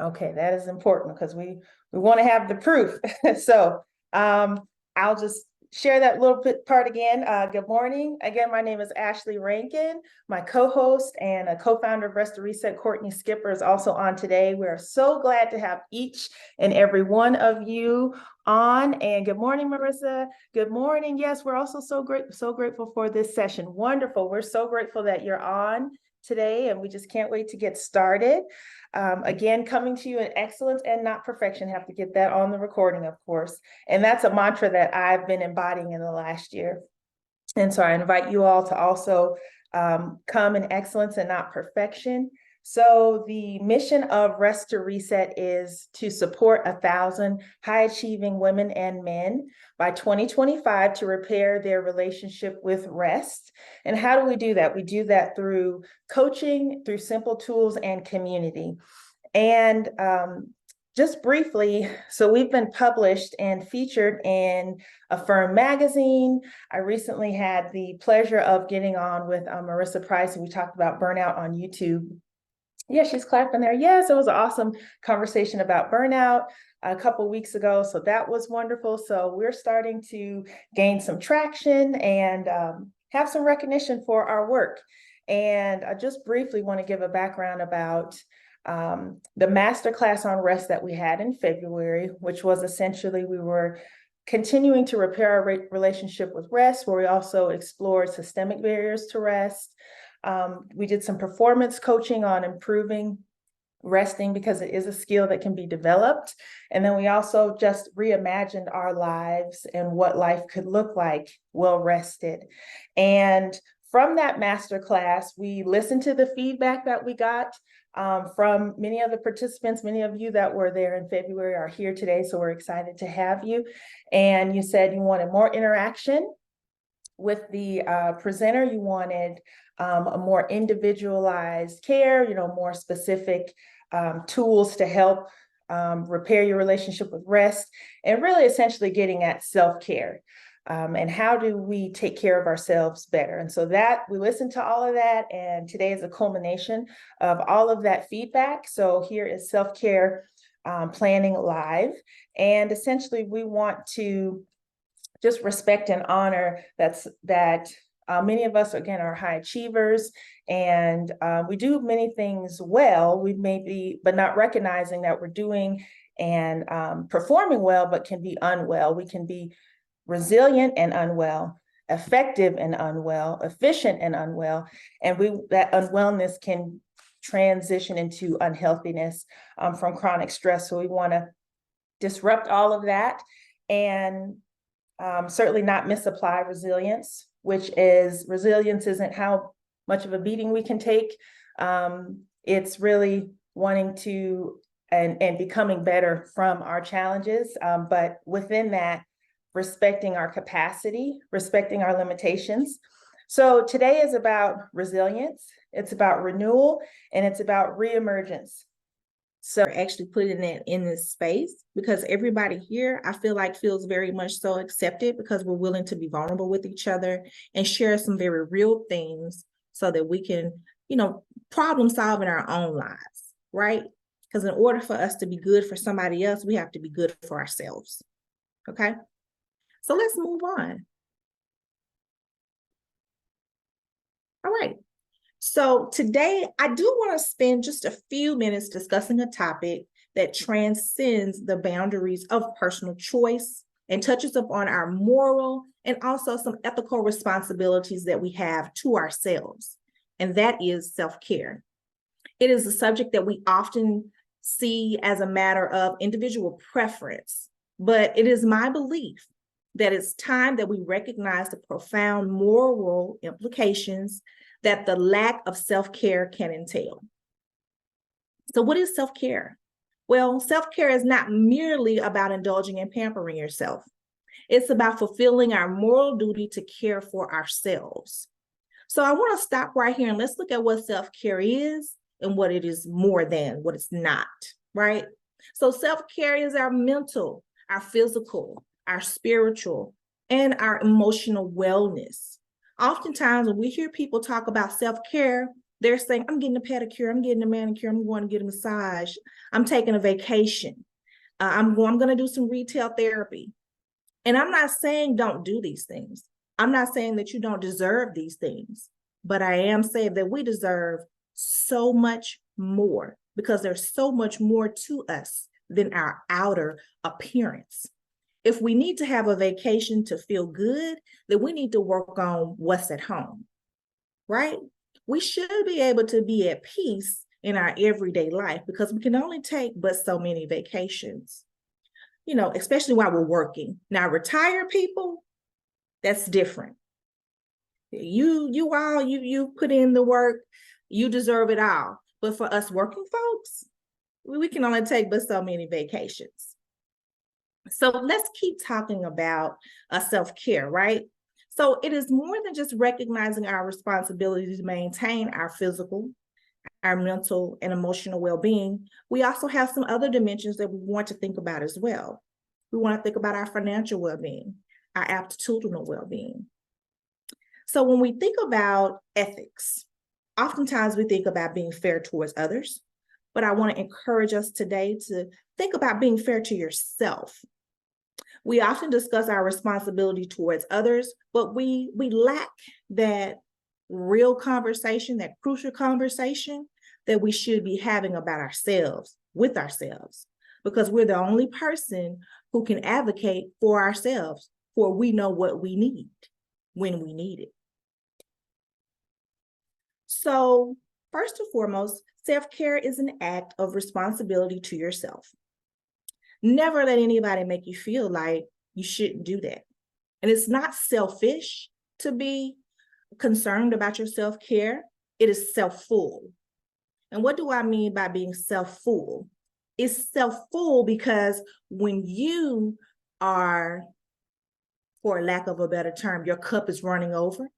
Okay, that is important because we want to have the proof. So I'll just share that little bit part again. Good morning. Again, my name is Ashley Rankin. My co-host and a co-founder of Rest to Reset, Courtney Skipper, is also on today. We're so glad to have each and every one of you on. And good morning, Marissa. Good morning. Yes, we're also so grateful for this session. Wonderful. We're so grateful that you're on today, and we just can't wait to get started. Again, coming to you in excellence and not perfection. Have to get that on the recording, of course. And that's a mantra that I've been embodying in the last year. And so I invite you all to also come in excellence and not perfection. So the mission of Rest to Reset is to support 1,000 high-achieving women and men by 2025 to repair their relationship with rest. And how do we do that? We do that through coaching, through simple tools, and community. And just briefly, so we've been published and featured in Affirm magazine. I recently had the pleasure of getting on with Marissa Price, and we talked about burnout on YouTube. Yeah, she's clapping there. Yes, it was an awesome conversation about burnout a couple of weeks ago. So that was wonderful. So we're starting to gain some traction and have some recognition for our work. And I just briefly want to give a background about the masterclass on rest that we had in February, which was essentially we were continuing to repair our relationship with rest, where we also explored systemic barriers to rest. We did some performance coaching on improving resting because it is a skill that can be developed. And then we also just reimagined our lives and what life could look like well rested. And from that masterclass, we listened to the feedback that we got from many of the participants. Many of you that were there in February are here today, so we're excited to have you. And you said you wanted more interaction with the presenter. You wanted a more individualized care, more specific tools to help repair your relationship with rest, and really essentially getting at self-care. And how do we take care of ourselves better? And so that we listened to all of that, and today is a culmination of all of that feedback. So here is Self-Care Planning Live. And essentially we want to just respect and honor that many of us, again, are high achievers, and we do many things well. We may be, but not recognizing that we're doing and performing well, but can be unwell. We can be resilient and unwell, effective and unwell, efficient and unwell, and that unwellness can transition into unhealthiness from chronic stress. So we want to disrupt all of that and certainly not misapply resilience, which is resilience isn't how much of a beating we can take. It's really wanting to and becoming better from our challenges. But within that, respecting our capacity, respecting our limitations. So today is about resilience, it's about renewal, and it's about reemergence. So actually putting that in this space, because everybody here, I feel like, feels very much so accepted because we're willing to be vulnerable with each other and share some very real things so that we can, problem solve in our own lives, right? Because in order for us to be good for somebody else, we have to be good for ourselves. Okay? So let's move on. All right. So today I do want to spend just a few minutes discussing a topic that transcends the boundaries of personal choice and touches upon our moral and also some ethical responsibilities that we have to ourselves, and that is self-care. It is a subject that we often see as a matter of individual preference, but it is my belief that it's time that we recognize the profound moral implications that the lack of self-care can entail. So what is self-care? Well, self-care is not merely about indulging and pampering yourself. It's about fulfilling our moral duty to care for ourselves. So I want to stop right here and let's look at what self-care is and what it is more than, what it's not, right? So self-care is our mental, our physical, our spiritual, and our emotional wellness. Oftentimes when we hear people talk about self-care, They're saying, I'm getting a pedicure, I'm getting a manicure, I'm going to get a massage, I'm taking a vacation, I'm going to do some retail therapy. And I'm not saying don't do these things. I'm not saying that you don't deserve these things, but I am saying that we deserve so much more because there's so much more to us than our outer appearance. If we need to have a vacation to feel good, then we need to work on what's at home, right? We should be able to be at peace in our everyday life because we can only take but so many vacations, you know, especially while we're working. Now, retired people, that's different. You put in the work, you deserve it all. But for us working folks, we can only take but so many vacations. So let's keep talking about self-care, right? So it is more than just recognizing our responsibility to maintain our physical, our mental and emotional well-being. We also have some other dimensions that we want to think about as well. We want to think about our financial well-being, our attitudinal well-being. So when we think about ethics, oftentimes we think about being fair towards others, but I want to encourage us today to think about being fair to yourself. We often discuss our responsibility towards others, but we lack that real conversation, that crucial conversation that we should be having about ourselves, with ourselves, because we're the only person who can advocate for ourselves, for we know what we need when we need it. So first and foremost, self-care is an act of responsibility to yourself. Never let anybody make you feel like you shouldn't do that. And it's not selfish to be concerned about your self-care. It is self-full. And what do I mean by being self-full? It's self-full because when you are, for lack of a better term, your cup is running over,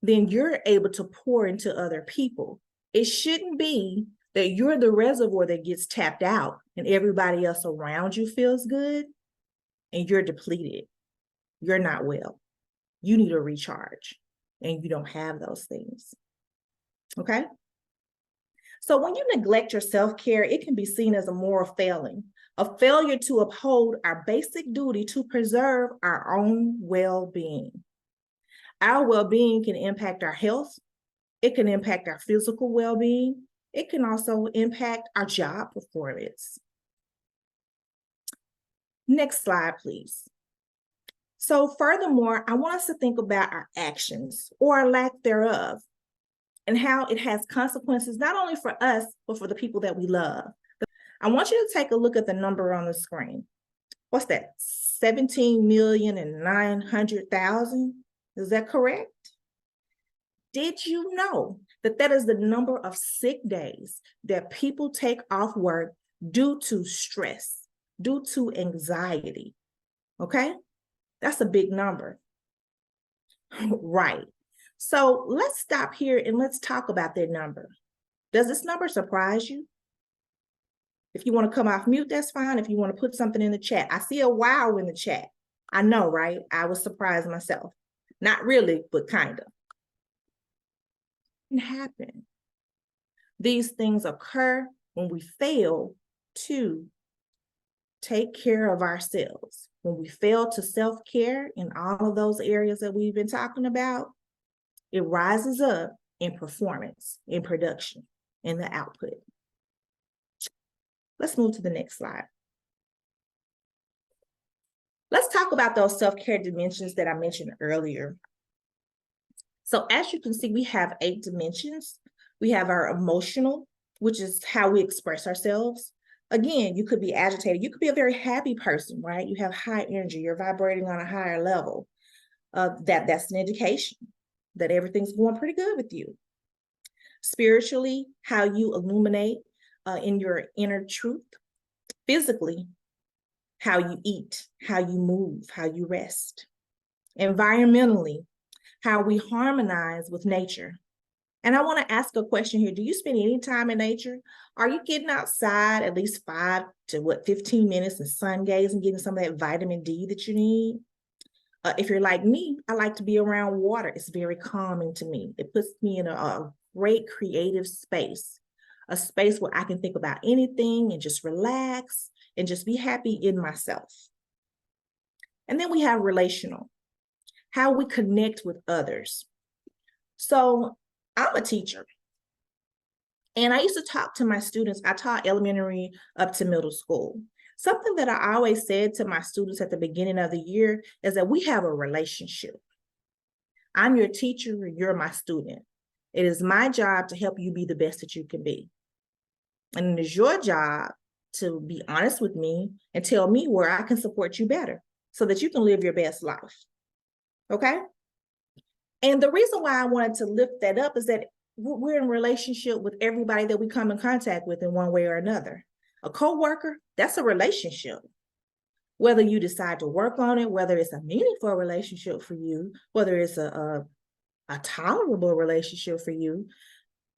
then you're able to pour into other people. It shouldn't be that you're the reservoir that gets tapped out and everybody else around you feels good and you're depleted. You're not well. You need a recharge and you don't have those things. Okay? So when you neglect your self-care, it can be seen as a moral failing, a failure to uphold our basic duty to preserve our own well-being. Our well-being can impact our health. It can impact our physical well-being. It can also impact our job performance. Next slide, please. So furthermore, I want us to think about our actions or our lack thereof and how it has consequences, not only for us, but for the people that we love. I want you to take a look at the number on the screen. What's that? 17,900,000? Is that correct? Did you know that that is the number of sick days that people take off work due to stress, due to anxiety? Okay? That's a big number. Right. So let's stop here and let's talk about that number. Does this number surprise you? If you want to come off mute, that's fine. If you want to put something in the chat. I see a wow in the chat. I know, right? I was surprised myself. Not really, but kind of. It can happen. These things occur when we fail to take care of ourselves. When we fail to self-care in all of those areas that we've been talking about, it rises up in performance, in production, in the output. Let's move to the next slide. Let's talk about those self-care dimensions that I mentioned earlier. So as you can see, we have 8 dimensions. We have our emotional, which is how we express ourselves. Again, you could be agitated. You could be a very happy person, right? You have high energy. You're vibrating on a higher level. That's an indication that everything's going pretty good with you. Spiritually, how you illuminate in your inner truth. Physically, how you eat, how you move, how you rest. Environmentally, how we harmonize with nature. And I want to ask a question here. Do you spend any time in nature? Are you getting outside at least 5 to 15 minutes and sun gazing, getting some of that vitamin D that you need? If you're like me, I like to be around water. It's very calming to me. It puts me in a great creative space, a space where I can think about anything and just relax and just be happy in myself. And then we have relational, how we connect with others. So I'm a teacher, and I used to talk to my students. I taught elementary up to middle school. Something that I always said to my students at the beginning of the year is that we have a relationship. I'm your teacher, you're my student. It is my job to help you be the best that you can be. And it is your job to be honest with me and tell me where I can support you better so that you can live your best life. Okay? And the reason why I wanted to lift that up is that we're in relationship with everybody that we come in contact with in one way or another. A coworker, that's a relationship. Whether you decide to work on it, whether it's a meaningful relationship for you, whether it's a tolerable relationship for you,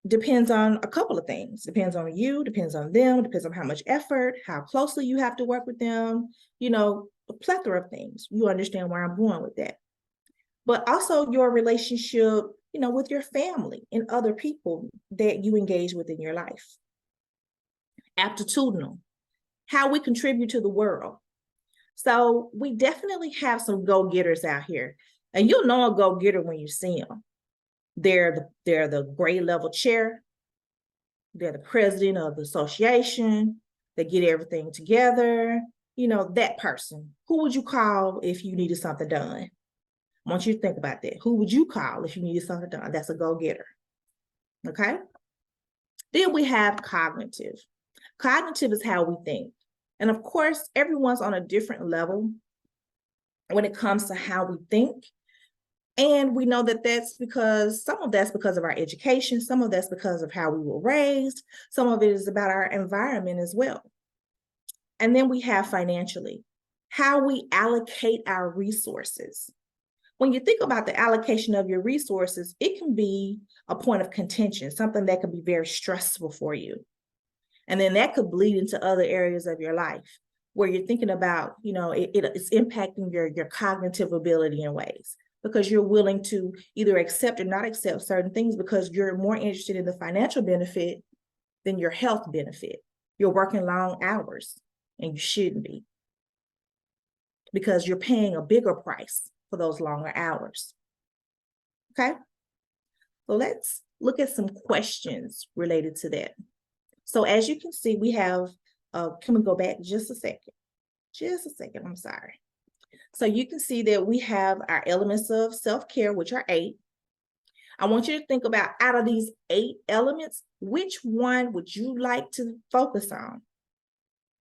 depends on a couple of things. Depends on you, depends on them, depends on how much effort, how closely you have to work with them, a plethora of things. You understand where I'm going with that. But also your relationship, with your family and other people that you engage with in your life. Aptitudinal, how we contribute to the world. So we definitely have some go-getters out here. And you'll know a go-getter when you see them. They're the grade level chair. They're the president of the association. They get everything together. That person. Who would you call if you needed something done? I want you to think about that. Who would you call if you needed something done? That's a go-getter. Okay? Then we have cognitive. Cognitive is how we think. And of course, everyone's on a different level when it comes to how we think. And we know that some of that's because of our education, some of that's because of how we were raised, some of it is about our environment as well. And then we have financially, how we allocate our resources. When you think about the allocation of your resources, it can be a point of contention, something that can be very stressful for you. And then that could bleed into other areas of your life where you're thinking about, it's impacting your cognitive ability in ways because you're willing to either accept or not accept certain things because you're more interested in the financial benefit than your health benefit. You're working long hours and you shouldn't be because you're paying a bigger price for those longer hours. Okay? So let's look at some questions related to that. So as you can see, we have, can we go back just a second? Just a second, I'm sorry. So you can see that we have our elements of self-care, which are 8. I want you to think about out of these 8 elements, which one would you like to focus on?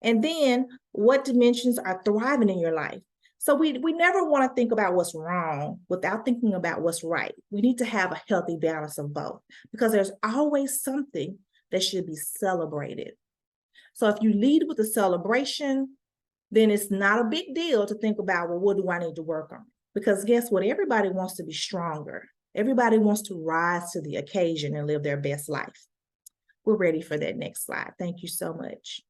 And then what dimensions are thriving in your life? So we never want to think about what's wrong without thinking about what's right. We need to have a healthy balance of both because there's always something that should be celebrated. So if you lead with a celebration, then it's not a big deal to think about, well, what do I need to work on? Because guess what? Everybody wants to be stronger. Everybody wants to rise to the occasion and live their best life. We're ready for that next slide. Thank you so much.